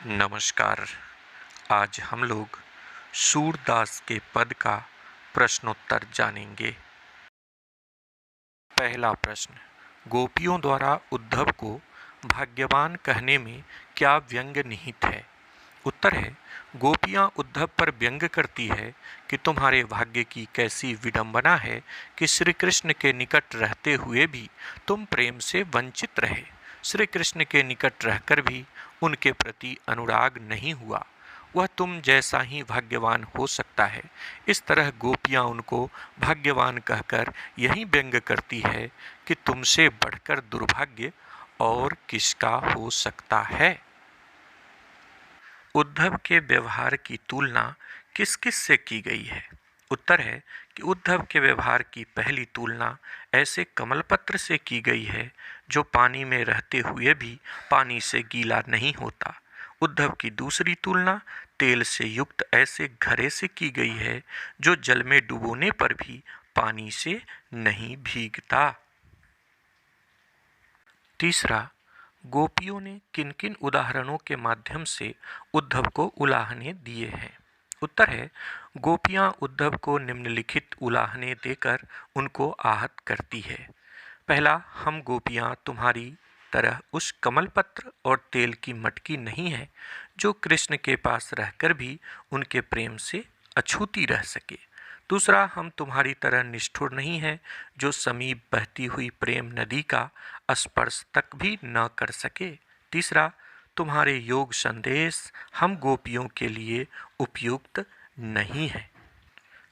नमस्कार। आज हम लोग सूरदास के पद का प्रश्नोत्तर जानेंगे। पहला प्रश्न, गोपियों द्वारा उद्धव को भाग्यवान कहने में क्या व्यंग निहित है? उत्तर है, गोपियां उद्धव पर व्यंग करती है कि तुम्हारे भाग्य की कैसी विडंबना है कि श्री कृष्ण के निकट रहते हुए भी तुम प्रेम से वंचित रहे। श्री कृष्ण के निकट रहकर भी उनके प्रति अनुराग नहीं हुआ। वह तुम जैसा ही भाग्यवान हो सकता है। इस तरह गोपियां उनको भाग्यवान कहकर यही व्यंग करती है कि तुमसे बढ़कर दुर्भाग्य और किसका हो सकता है। उद्धव के व्यवहार की तुलना किस किस से की गई है? उत्तर है कि उद्धव के व्यवहार की पहली तुलना ऐसे कमलपत्र से की गई है जो पानी में रहते हुए भी पानी से गीला नहीं होता। उद्धव की दूसरी तुलना तेल से युक्त ऐसे घड़े से की गई है जो जल में डुबोने पर भी पानी से नहीं भीगता। तीसरा, गोपियों ने किन किन उदाहरणों के माध्यम से उद्धव को उलाहने दिए हैं? उत्तर है, गोपियां उद्धव को निम्नलिखित उलाहने देकर उनको आहत करती है। पहला, हम गोपियां तुम्हारी तरह उस कमलपत्र और तेल की मटकी नहीं है जो कृष्ण के पास रहकर भी उनके प्रेम से अछूती रह सके। दूसरा, हम तुम्हारी तरह निष्ठुर नहीं है जो समीप बहती हुई प्रेम नदी का स्पर्श तक भी न कर सके। तीसरा, तुम्हारे योग संदेश हम गोपियों के लिए उपयुक्त नहीं है।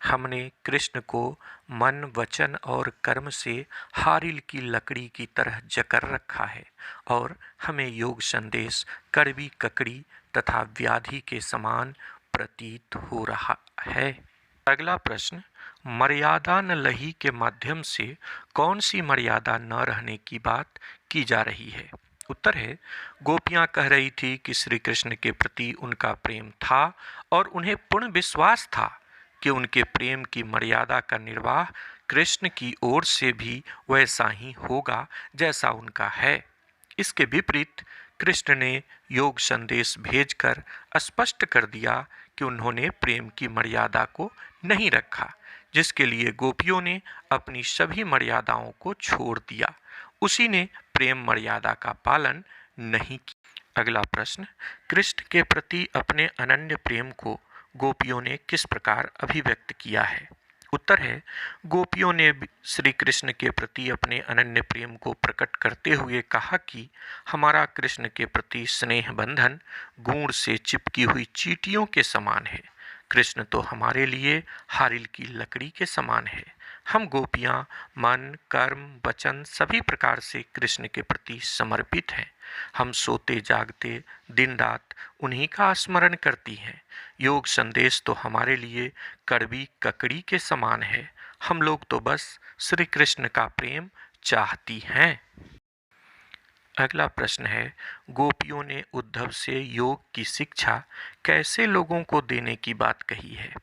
हमने कृष्ण को मन, वचन और कर्म से हारिल की लकड़ी की तरह जकड़ रखा है और हमें योग संदेश कड़वी ककड़ी तथा व्याधि के समान प्रतीत हो रहा है। अगला प्रश्न, मर्यादा न लही के माध्यम से कौन सी मर्यादा न रहने की बात की जा रही है? उत्तर है, गोपियां कह रही थी कि श्री कृष्ण के प्रति उनका प्रेम था और उन्हें पूर्ण विश्वास था कि उनके प्रेम की मर्यादा का निर्वाह कृष्ण की ओर से भी वैसा ही होगा जैसा उनका है। इसके विपरीत कृष्ण ने योग संदेश भेजकर स्पष्ट कर दिया कि उन्होंने प्रेम की मर्यादा को नहीं रखा, जिसके लिए गोपियों ने अपनी सभी मर्यादाओं को छोड़ दिया। उसी ने प्रेम मर्यादा का पालन नहीं किया। अगला प्रश्न, कृष्ण के प्रति अपने अनन्य प्रेम को गोपियों ने किस प्रकार अभिव्यक्त किया है? उत्तर है, गोपियों ने श्री कृष्ण के प्रति अपने अनन्य प्रेम को प्रकट करते हुए कहा कि हमारा कृष्ण के प्रति स्नेह बंधन गुण से चिपकी हुई चींटियों के समान है। कृष्ण तो हमारे लिए हारिल की लकड़ी के समान है। हम गोपियां मन, कर्म, वचन सभी प्रकार से कृष्ण के प्रति समर्पित हैं। हम सोते जागते दिन रात उन्हीं का स्मरण करती हैं। योग संदेश तो हमारे लिए कड़वी ककड़ी के समान है। हम लोग तो बस श्री कृष्ण का प्रेम चाहती हैं। अगला प्रश्न है, गोपियों ने उद्धव से योग की शिक्षा कैसे लोगों को देने की बात कही है?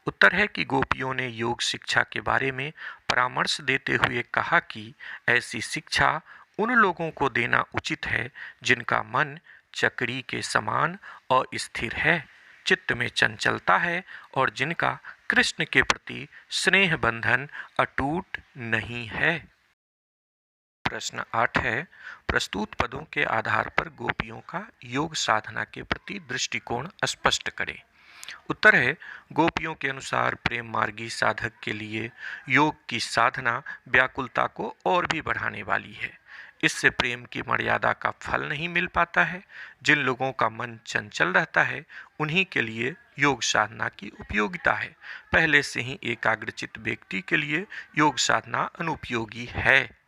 उत्तर है कि गोपियों ने योग शिक्षा के बारे में परामर्श देते हुए कहा कि ऐसी शिक्षा उन लोगों को देना उचित है जिनका मन चक्री के समान अस्थिर है, चित्त में चंचलता है और जिनका कृष्ण के प्रति स्नेह बंधन अटूट नहीं है। प्रश्न 8 है, प्रस्तुत पदों के आधार पर गोपियों का योग साधना के प्रति दृष्टिकोण स्पष्ट करें। उत्तर है, गोपियों के अनुसार प्रेम मार्गी साधक के लिए योग की साधना व्याकुलता को और भी बढ़ाने वाली है। इससे प्रेम की मर्यादा का फल नहीं मिल पाता है। जिन लोगों का मन चंचल रहता है उन्हीं के लिए योग साधना की उपयोगिता है। पहले से ही एकाग्रचित्त व्यक्ति के लिए योग साधना अनुपयोगी है।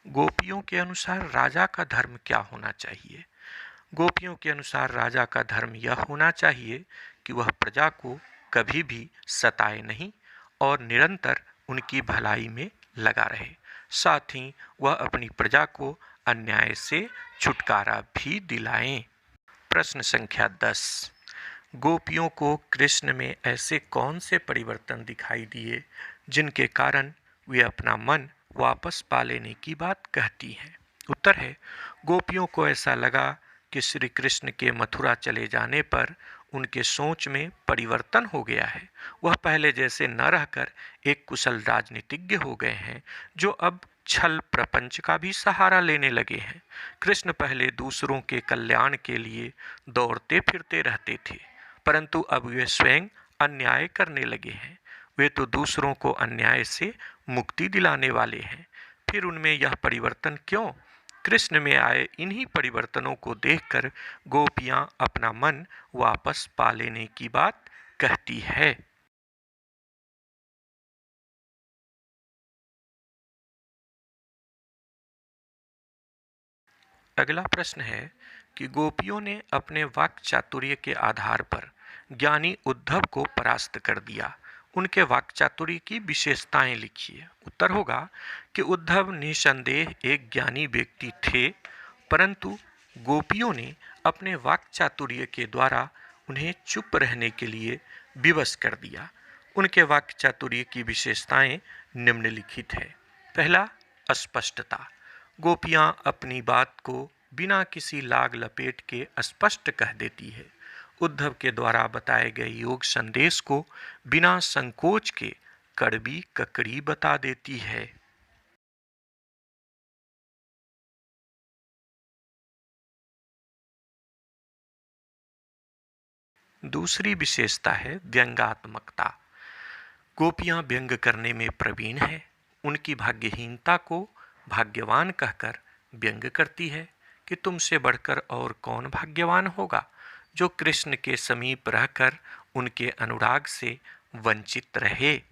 गोपियों के अनुसार राजा का धर्म क्या होना चाहिए? गोपियों के अनुसार राजा का धर्म यह होना चाहिए कि वह प्रजा को कभी भी सताए नहीं और निरंतर उनकी भलाई में लगा रहे। साथ ही वह अपनी प्रजा को अन्याय से छुटकारा भी दिलाएं। प्रश्न संख्या 10, गोपियों को कृष्ण में ऐसे कौन से परिवर्तन दिखाई दिए जिनके कारण वे अपना मन वापस पा लेने की बात कहती हैं? उत्तर है, गोपियों को ऐसा लगा कि श्री कृष्ण के मथुरा चले जाने पर उनके सोच में परिवर्तन हो गया है। वह पहले जैसे न रहकर एक कुशल राजनीतिज्ञ हो गए हैं, जो अब छल प्रपंच का भी सहारा लेने लगे हैं। कृष्ण पहले दूसरों के कल्याण के लिए दौड़ते फिरते रहते थे, परंतु अब वे स्वयं अन्याय करने लगे हैं। वे तो दूसरों को अन्याय से मुक्ति दिलाने वाले हैं। फिर उनमें यह परिवर्तन क्यों? कृष्ण में आए इन्हीं परिवर्तनों को देखकर गोपियां अपना मन वापस पा लेने की बात कहती है। अगला प्रश्न है कि गोपियों ने अपने वाक चातुर्य के आधार पर ज्ञानी उद्धव को परास्त कर दिया। उनके वाक चातुर्य की विशेषताएं लिखिए। उत्तर होगा कि उद्धव निसंदेह एक ज्ञानी व्यक्ति थे, परंतु गोपियों ने अपने वाक चातुर्य के द्वारा उन्हें चुप रहने के लिए विवश कर दिया। उनके वाक चातुर्य की विशेषताएं निम्नलिखित है। पहला, अस्पष्टता। गोपियां अपनी बात को बिना किसी लाग लपेट के स्पष्ट कह देती है। उद्धव के द्वारा बताए गए योग संदेश को बिना संकोच के कड़वी ककड़ी बता देती है। दूसरी विशेषता है व्यंग्यात्मकता। गोपियां व्यंग करने में प्रवीण है। उनकी भाग्यहीनता को भाग्यवान कहकर व्यंग करती है कि तुमसे बढ़कर और कौन भाग्यवान होगा, जो कृष्ण के समीप रहकर उनके अनुराग से वंचित रहे।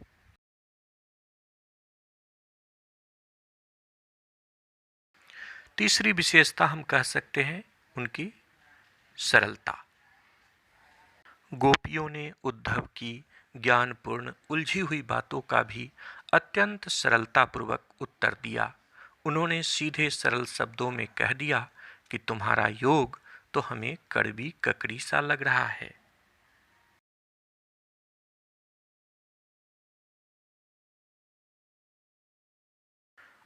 तीसरी विशेषता हम कह सकते हैं उनकी सरलता। गोपियों ने उद्धव की ज्ञानपूर्ण उलझी हुई बातों का भी अत्यंत सरलतापूर्वक उत्तर दिया। उन्होंने सीधे सरल शब्दों में कह दिया कि तुम्हारा योग तो हमें कड़वी ककड़ी सा लग रहा है।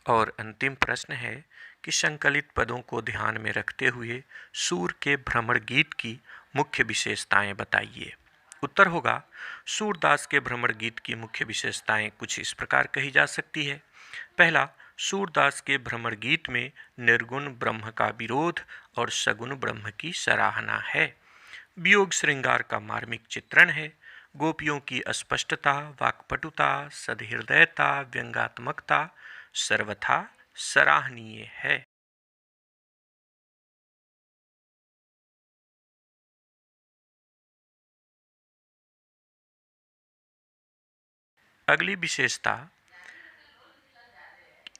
और अंतिम प्रश्न है कि संकलित पदों को ध्यान में रखते हुए सूर के भ्रमर गीत की मुख्य विशेषताएं बताइए। उत्तर होगा, सूरदास के भ्रमर गीत की मुख्य विशेषताएं कुछ इस प्रकार कही जा सकती है। पहला, सूरदास के भ्रमर गीत में निर्गुण ब्रह्म का विरोध और सगुण ब्रह्म की सराहना है। वियोग श्रृंगार का मार्मिक चित्रण है। गोपियों की अस्पष्टता, वाक्पटुता, सदहृदयता, व्यंग्यात्मकता सर्वथा सराहनीय है। अगली विशेषता,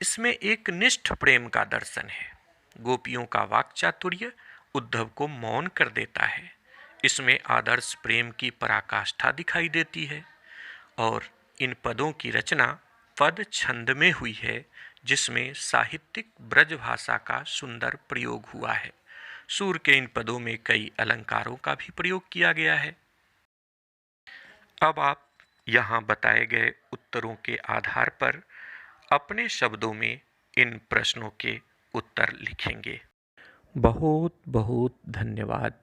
इसमें एक निष्ठ प्रेम का दर्शन है। गोपियों का वाक चातुर्य उद्धव को मौन कर देता है। इसमें आदर्श प्रेम की पराकाष्ठा दिखाई देती है। और इन पदों की रचना पद छंद में हुई है, जिसमें साहित्यिक ब्रज भाषा का सुंदर प्रयोग हुआ है। सूर के इन पदों में कई अलंकारों का भी प्रयोग किया गया है। अब आप यहाँ बताए गए उत्तरों के आधार पर अपने शब्दों में इन प्रश्नों के उत्तर लिखेंगे। बहुत बहुत धन्यवाद।